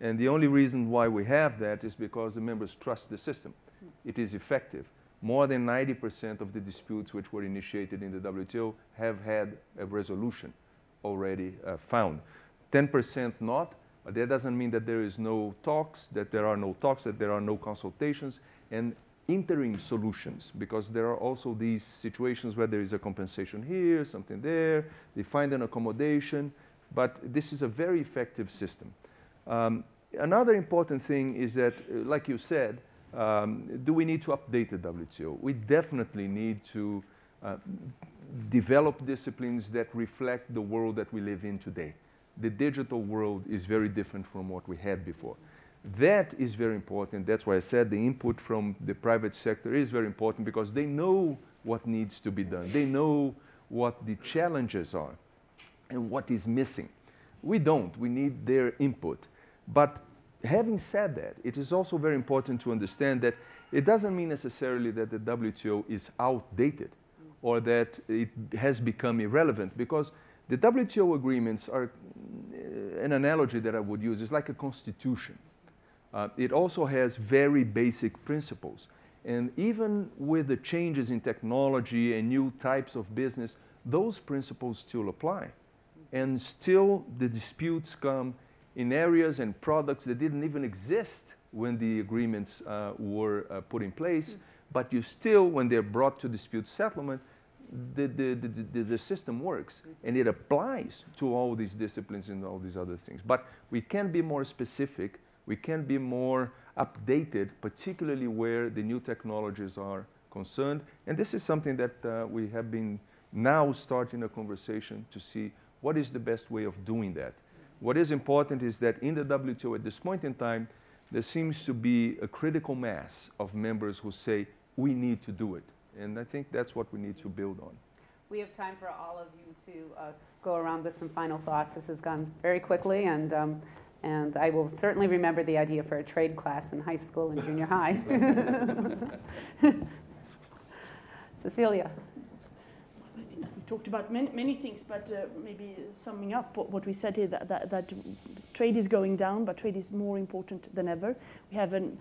And the only reason why we have that is because the members trust the system. It is effective. More than 90% of the disputes which were initiated in the WTO have had a resolution already found. 10% not, but that doesn't mean that there is no talks, that there are no talks, that there are no consultations and interim solutions, because there are also these situations where there is a compensation here, something there, they find an accommodation, but this is a very effective system. Another important thing is that, like you said, do we need to update the WTO? We definitely need to develop disciplines that reflect the world that we live in today. The digital world is very different from what we had before. That is very important. That's why I said the input from the private sector is very important, because they know what needs to be done. They know what the challenges are and what is missing. We don't. We need their input. But having said that, it is also very important to understand that it doesn't mean necessarily that the WTO is outdated or that it has become irrelevant, because the WTO agreements are, an analogy that I would use is like a constitution. It also has very basic principles. And even with the changes in technology and new types of business, those principles still apply. And still the disputes come in areas and products that didn't even exist when the agreements were put in place. But you still, when they're brought to dispute settlement, the system works, and it applies to all these disciplines and all these other things. But we can be more specific, we can be more updated, particularly where the new technologies are concerned. And this is something that we have been now starting a conversation to see what is the best way of doing that. What is important is that in the WTO at this point in time, there seems to be a critical mass of members who say, we need to do it. And I think that's what we need to build on. We have time for all of you to go around with some final thoughts. This has gone very quickly, and I will certainly remember the idea for a trade class in high school and junior high. Cecilia. I think we talked about many things, but maybe summing up what we said here, that trade is going down, but trade is more important than ever. We have an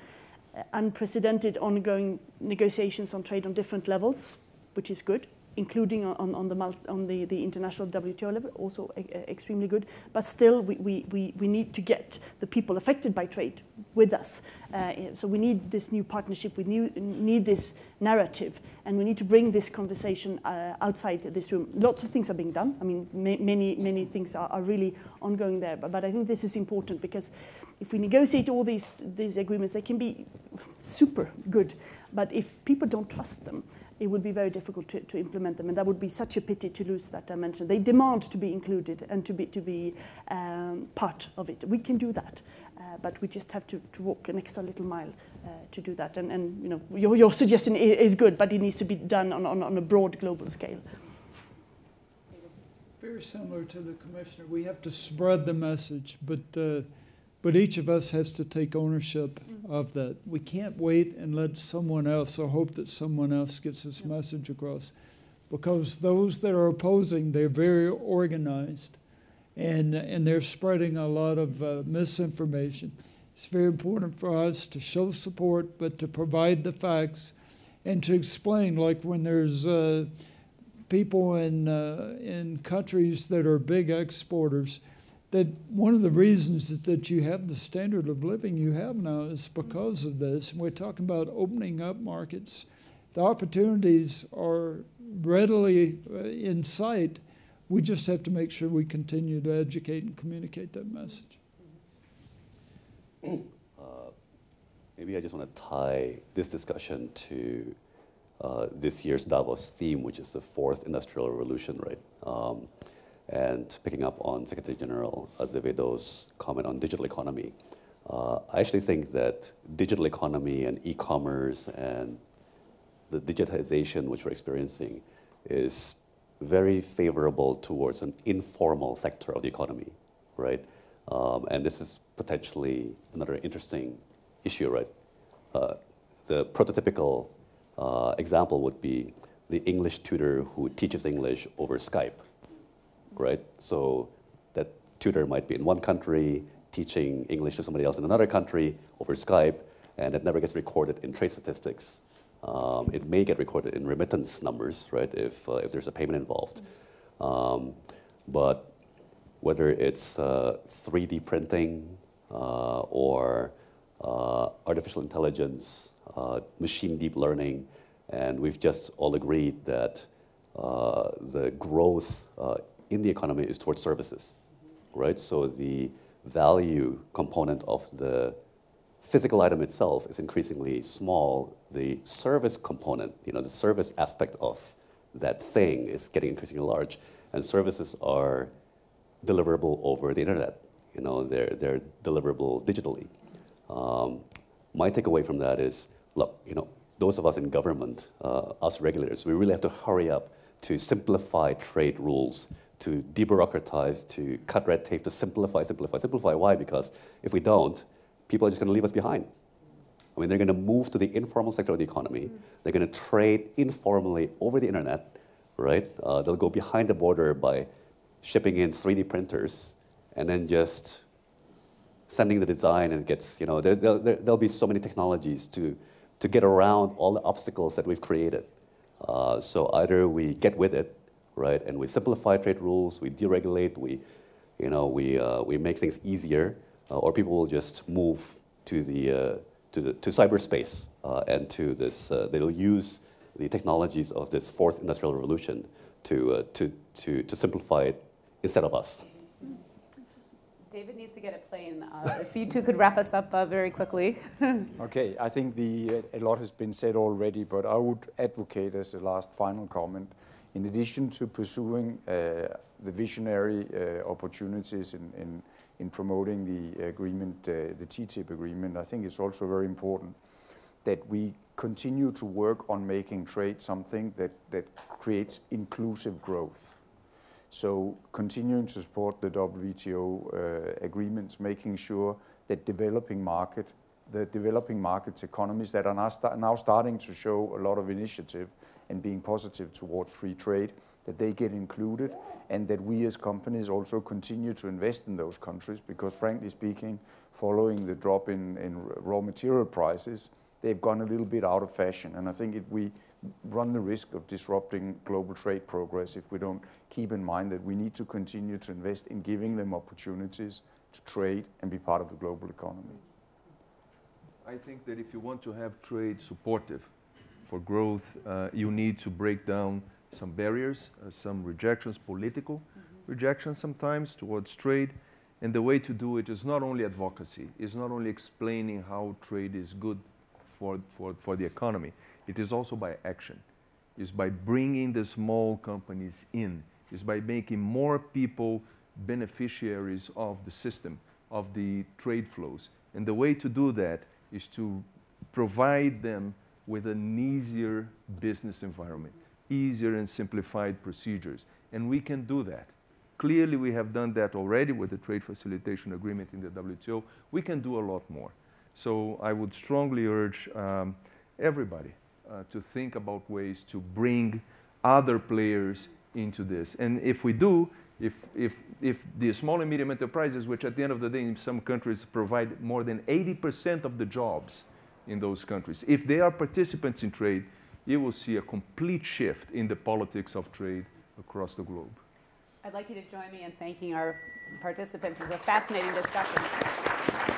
unprecedented ongoing negotiations on trade on different levels, which is good, including on the international WTO level, also extremely good. But still, we need to get the people affected by trade with us. So we need this new partnership, we need this narrative, and we need to bring this conversation outside this room. Lots of things are being done. I mean, many things are really ongoing there. But I think this is important, because if we negotiate all these agreements, they can be super good. But if people don't trust them, it would be very difficult to implement them, and that would be such a pity to lose that dimension. They demand to be included and to be part of it. We can do that, but we just have to walk an extra little mile to do that. And you know, your suggestion is good, but it needs to be done on a broad global scale. Very similar to the commissioner. We have to spread the message, but each of us has to take ownership of that. We can't wait and let someone else or hope that someone else gets this message across, because those that are opposing, they're very organized, and they're spreading a lot of misinformation. It's very important for us to show support, but to provide the facts and to explain, like when there's people in countries that are big exporters, that one of the reasons that you have the standard of living you have now is because of this. And we're talking about opening up markets. The opportunities are readily in sight. We just have to make sure we continue to educate and communicate that message. Maybe I just want to tie this discussion to this year's Davos theme, which is the fourth industrial revolution, right? And picking up on Secretary General Azevedo's comment on digital economy, I actually think that digital economy and e-commerce and the digitization which we're experiencing is very favorable towards an informal sector of the economy, right? And this is potentially another interesting issue, right? The prototypical example would be the English tutor who teaches English over Skype, right? So that tutor might be in one country teaching English to somebody else in another country over Skype, and it never gets recorded in trade statistics. It may get recorded in remittance numbers, right, if there's a payment involved. But whether it's 3D printing or artificial intelligence, machine deep learning, and we've just all agreed that the growth in the economy is towards services, right? So the value component of the physical item itself is increasingly small. The service component, the service aspect of that thing is getting increasingly large, and services are deliverable over the internet. They're deliverable digitally. My takeaway from that is, look, those of us in government, us regulators, we really have to hurry up to simplify trade rules, to debureaucratize, to cut red tape, to simplify. Why? Because if we don't, people are just going to leave us behind. I mean, they're going to move to the informal sector of the economy. They're going to trade informally over the internet, right? They'll go behind the border by shipping in 3D printers and then just sending the design, and it gets, there'll be so many technologies to get around all the obstacles that we've created. So either we get with it, right, and we simplify trade rules, we deregulate, we make things easier, or people will just move to to cyberspace and to this. They'll use the technologies of this fourth industrial revolution to simplify it instead of us. David needs to get a plane. If you two could wrap us up very quickly. Okay, I think a lot has been said already, but I would advocate as a last final comment, in addition to pursuing the visionary opportunities in promoting the agreement, the TTIP agreement, I think it's also very important that we continue to work on making trade something that creates inclusive growth. So continuing to support the WTO agreements, making sure that developing markets, economies that are now starting to show a lot of initiative and being positive towards free trade, that they get included, and that we as companies also continue to invest in those countries, because frankly speaking, following the drop in raw material prices, they've gone a little bit out of fashion. And I think we run the risk of disrupting global trade progress if we don't keep in mind that we need to continue to invest in giving them opportunities to trade and be part of the global economy. I think that if you want to have trade supportive for growth, you need to break down some barriers, some rejections, political rejections sometimes towards trade. And the way to do it is not only advocacy, it's not only explaining how trade is good for the economy. It is also by action. It's by bringing the small companies in. It's by making more people beneficiaries of the system, of the trade flows. And the way to do that is to provide them with an easier business environment, easier and simplified procedures. And we can do that. Clearly, we have done that already with the trade facilitation agreement in the WTO. We can do a lot more. So I would strongly urge everybody to think about ways to bring other players into this. And if we do, if the small and medium enterprises, which at the end of the day in some countries provide more than 80% of the jobs in those countries, if they are participants in trade, you will see a complete shift in the politics of trade across the globe. I'd like you to join me in thanking our participants. It's a fascinating discussion.